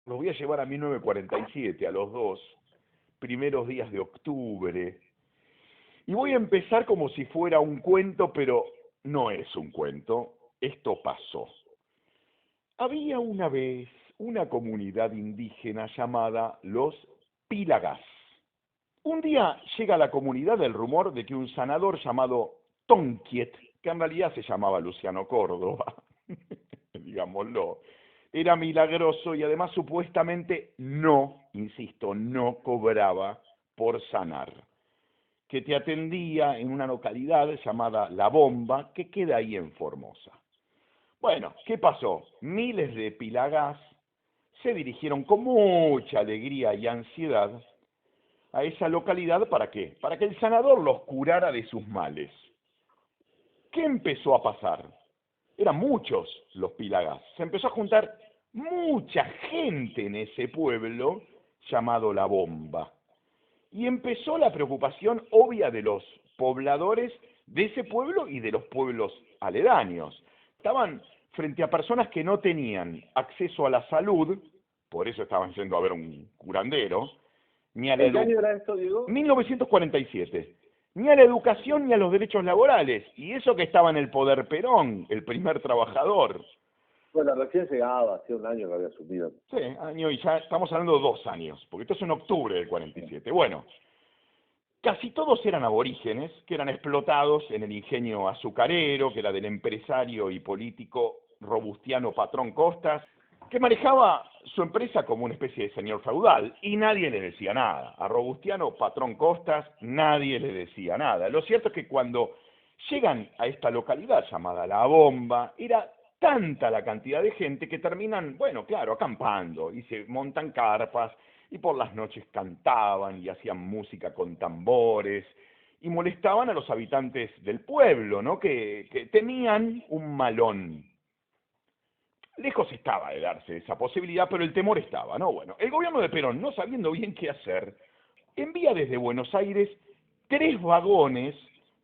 Los voy a llevar a 1947, a los dos primeros días de octubre. Y voy a empezar como si fuera un cuento, pero no es un cuento. Esto pasó. Había una vez una comunidad indígena llamada los Pilagás. Un día llega a la comunidad el rumor de que un sanador llamado Tonkiet, que en realidad se llamaba Luciano Córdoba, digámoslo, era milagroso y además supuestamente no, insisto, no cobraba por sanar, que te atendía en una localidad llamada La Bomba, que queda ahí en Formosa. Bueno, ¿qué pasó? Miles de pilagás se dirigieron con mucha alegría y ansiedad a esa localidad. ¿Para qué? Para que el sanador los curara de sus males. ¿Qué empezó a pasar? Eran muchos los pilagás. Se empezó a juntar mucha gente en ese pueblo llamado La Bomba. Y empezó la preocupación obvia de los pobladores de ese pueblo y de los pueblos aledaños. Estaban frente a personas que no tenían acceso a la salud, por eso estaban yendo a ver un curandero, ni a la ¿En qué año era esto, Diego? 1947, ni a la educación ni a los derechos laborales, y eso que estaba en el poder Perón, el primer trabajador. Bueno, recién llegaba, hacía un año que había asumido. Sí, año y ya estamos hablando de 2 años, porque esto es en octubre del 47. Bueno, casi todos eran aborígenes, que eran explotados en el ingenio azucarero, que era del empresario y político Robustiano Patrón Costas, que manejaba su empresa como una especie de señor feudal, y nadie le decía nada. A Robustiano Patrón Costas nadie le decía nada. Lo cierto es que cuando llegan a esta localidad llamada La Bomba, era tanta la cantidad de gente que terminan, bueno, claro, acampando, y se montan carpas, y por las noches cantaban y hacían música con tambores y molestaban a los habitantes del pueblo, ¿no? Que tenían un malón. Lejos estaba de darse esa posibilidad, pero el temor estaba, ¿no? Bueno, el gobierno de Perón, no sabiendo bien qué hacer, envía desde Buenos Aires 3 vagones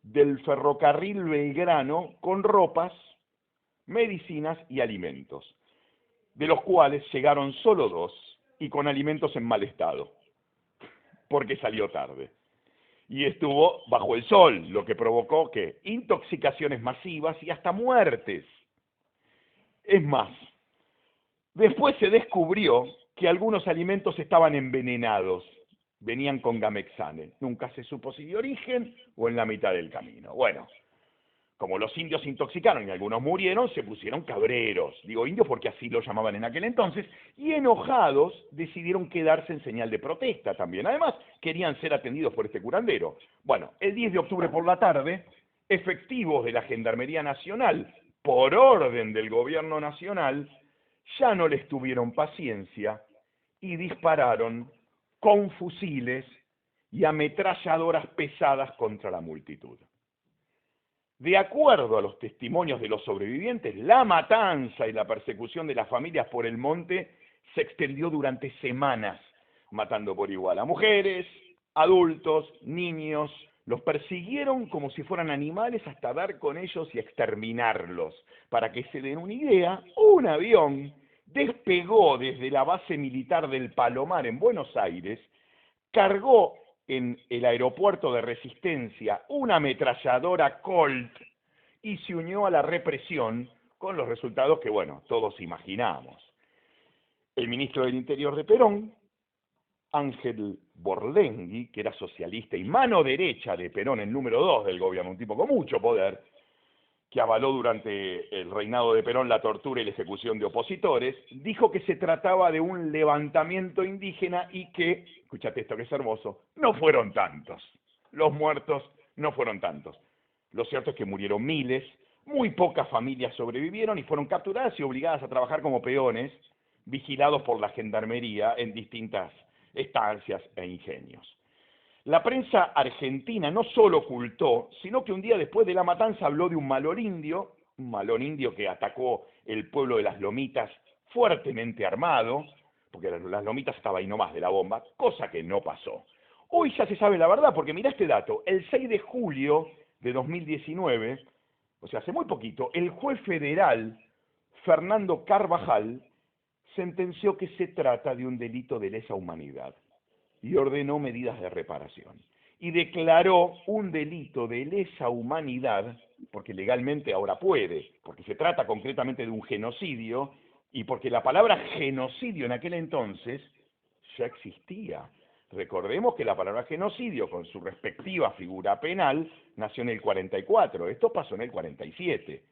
del ferrocarril Belgrano con ropas, medicinas y alimentos, de los cuales llegaron solo 2 y con alimentos en mal estado, porque salió tarde. Y estuvo bajo el sol, lo que provocó que intoxicaciones masivas y hasta muertes. Es más, después se descubrió que algunos alimentos estaban envenenados, venían con gamexane. Nunca se supo si de origen o en la mitad del camino. Bueno, como los indios se intoxicaron y algunos murieron, se pusieron cabreros. Digo indios porque así lo llamaban en aquel entonces, y enojados decidieron quedarse en señal de protesta también. Además, querían ser atendidos por este curandero. Bueno, el 10 de octubre por la tarde, efectivos de la Gendarmería Nacional, por orden del gobierno nacional, ya no les tuvieron paciencia y dispararon con fusiles y ametralladoras pesadas contra la multitud. De acuerdo a los testimonios de los sobrevivientes, la matanza y la persecución de las familias por el monte se extendió durante semanas, matando por igual a mujeres, adultos, niños. Los persiguieron como si fueran animales hasta dar con ellos y exterminarlos. Para que se den una idea, un avión despegó desde la base militar del Palomar en Buenos Aires, cargó en el aeropuerto de Resistencia una ametralladora Colt y se unió a la represión con los resultados que, bueno, todos imaginamos. El ministro del Interior de Perón, Ángel Borlengui, que era socialista y mano derecha de Perón, el número 2 del gobierno, un tipo con mucho poder, que avaló durante el reinado de Perón la tortura y la ejecución de opositores, dijo que se trataba de un levantamiento indígena y que, escúchate esto que es hermoso, no fueron tantos. Los muertos no fueron tantos. Lo cierto es que murieron miles, muy pocas familias sobrevivieron y fueron capturadas y obligadas a trabajar como peones, vigilados por la gendarmería en distintas estancias e ingenios. La prensa argentina no solo ocultó, sino que un día después de la matanza habló de un malón indio que atacó el pueblo de las Lomitas fuertemente armado, porque las Lomitas estaba ahí nomás de la bomba, cosa que no pasó. Hoy ya se sabe la verdad, porque mirá este dato, el 6 de julio de 2019, o sea, hace muy poquito, el juez federal Fernando Carvajal sentenció que se trata de un delito de lesa humanidad y ordenó medidas de reparación. Y declaró un delito de lesa humanidad, porque legalmente ahora puede, porque se trata concretamente de un genocidio, y porque la palabra genocidio en aquel entonces ya existía. Recordemos que la palabra genocidio, con su respectiva figura penal, nació en el 44, esto pasó en el 47.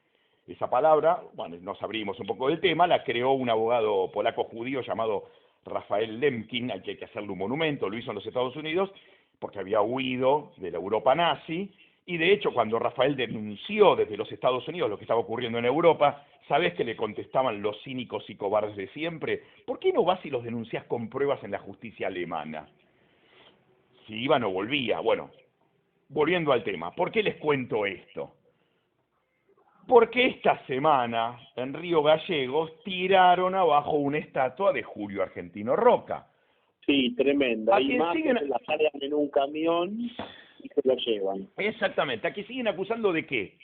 Esa palabra, bueno, nos abrimos un poco del tema, la creó un abogado polaco judío llamado Rafael Lemkin, al que hay que hacerle un monumento, lo hizo en los Estados Unidos, porque había huido de la Europa nazi, y de hecho cuando Rafael denunció desde los Estados Unidos lo que estaba ocurriendo en Europa, ¿sabés qué le contestaban los cínicos y cobardes de siempre? ¿Por qué no vas y los denunciás con pruebas en la justicia alemana? Si iba no volvía. Bueno, volviendo al tema, ¿por qué les cuento esto? Porque esta semana en Río Gallegos tiraron abajo una estatua de Julio Argentino Roca. Sí, tremenda. ¿A Y quién más siguen? que la cargan en un camión y se lo llevan. Exactamente, aquí siguen acusando de qué?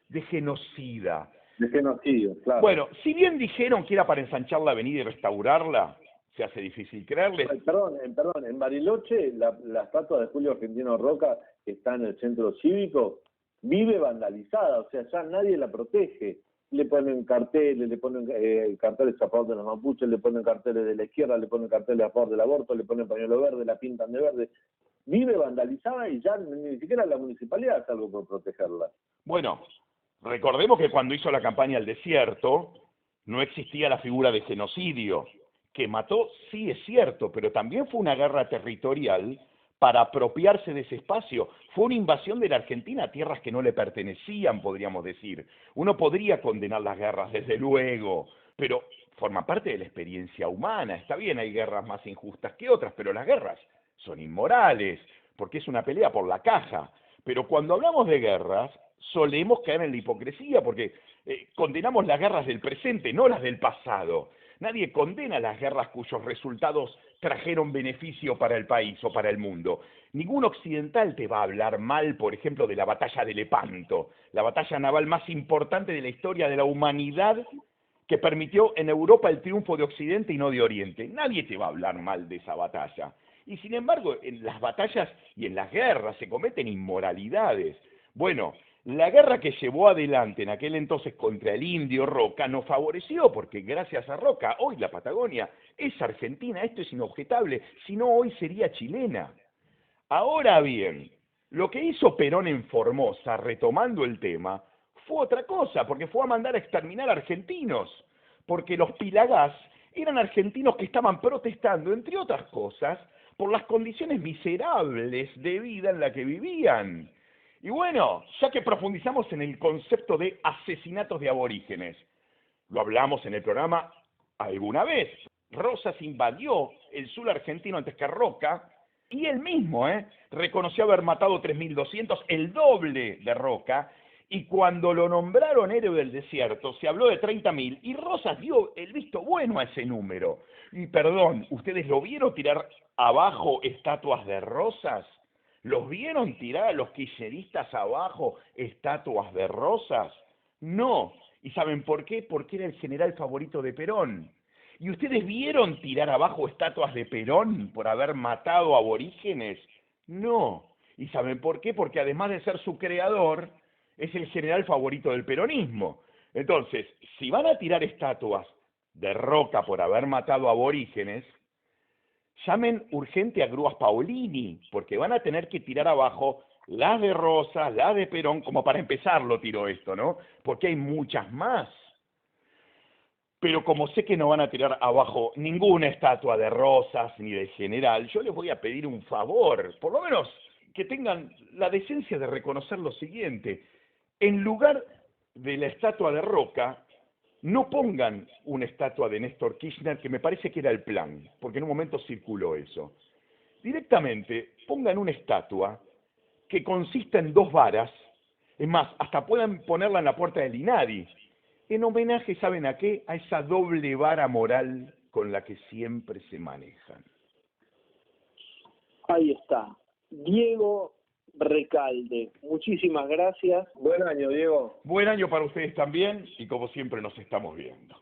De genocida. De genocidio, claro. Bueno, si bien dijeron que era para ensanchar la avenida y restaurarla, se hace difícil creerles. Perdón, en Bariloche la estatua de Julio Argentino Roca, que está en el centro cívico, vive vandalizada, o sea, ya nadie la protege. Le ponen carteles, le ponen carteles a favor de los mapuches, le ponen carteles de la izquierda, le ponen carteles a favor del aborto, le ponen pañuelo verde, la pintan de verde. Vive vandalizada y ya ni siquiera la municipalidad hace algo por protegerla. Bueno, recordemos que cuando hizo la campaña al desierto, no existía la figura de genocidio. Que mató, sí es cierto, pero también fue una guerra territorial para apropiarse de ese espacio. Fue una invasión de la Argentina a tierras que no le pertenecían, podríamos decir. Uno podría condenar las guerras, desde luego, pero forma parte de la experiencia humana. Está bien, hay guerras más injustas que otras, pero las guerras son inmorales, porque es una pelea por la caja. Pero cuando hablamos de guerras, solemos caer en la hipocresía, porque condenamos las guerras del presente, no las del pasado. Nadie condena las guerras cuyos resultados trajeron beneficio para el país o para el mundo. Ningún occidental te va a hablar mal, por ejemplo, de la batalla de Lepanto, la batalla naval más importante de la historia de la humanidad, que permitió en Europa el triunfo de Occidente y no de Oriente. Nadie te va a hablar mal de esa batalla. Y sin embargo, en las batallas y en las guerras se cometen inmoralidades. Bueno, la guerra que llevó adelante en aquel entonces contra el indio Roca nos favoreció, porque gracias a Roca hoy la Patagonia es argentina, esto es inobjetable, si no hoy sería chilena. Ahora bien, lo que hizo Perón en Formosa, retomando el tema, fue otra cosa, porque fue a mandar a exterminar argentinos, porque los pilagás eran argentinos que estaban protestando, entre otras cosas, por las condiciones miserables de vida en la que vivían. Y bueno, ya que profundizamos en el concepto de asesinatos de aborígenes, lo hablamos en el programa alguna vez. Rosas invadió el sur argentino antes que Roca, y él mismo reconoció haber matado 3.200, el doble de Roca, y cuando lo nombraron héroe del desierto, se habló de 30.000, y Rosas dio el visto bueno a ese número. Y perdón, ¿ustedes lo vieron tirar abajo estatuas de Rosas? ¿Los vieron tirar a los kirchneristas abajo estatuas de Rosas? No. ¿Y saben por qué? Porque era el general favorito de Perón. ¿Y ustedes vieron tirar abajo estatuas de Perón por haber matado aborígenes? No. ¿Y saben por qué? Porque además de ser su creador, es el general favorito del peronismo. Entonces, si van a tirar estatuas de Roca por haber matado aborígenes, llamen urgente a grúas Paolini, porque van a tener que tirar abajo las de Rosas, las de Perón, como para empezar lo tiro esto, ¿no? Porque hay muchas más. Pero como sé que no van a tirar abajo ninguna estatua de Rosas ni de general, yo les voy a pedir un favor, por lo menos que tengan la decencia de reconocer lo siguiente. En lugar de la estatua de Roca, no pongan una estatua de Néstor Kirchner, que me parece que era el plan, porque en un momento circuló eso. Directamente pongan una estatua que consista en 2 varas, es más, hasta puedan ponerla en la puerta del INADI, en homenaje, ¿saben a qué? A esa doble vara moral con la que siempre se manejan. Ahí está. Diego Recalde, muchísimas gracias. Buen año, Diego. Buen año para ustedes también y como siempre nos estamos viendo.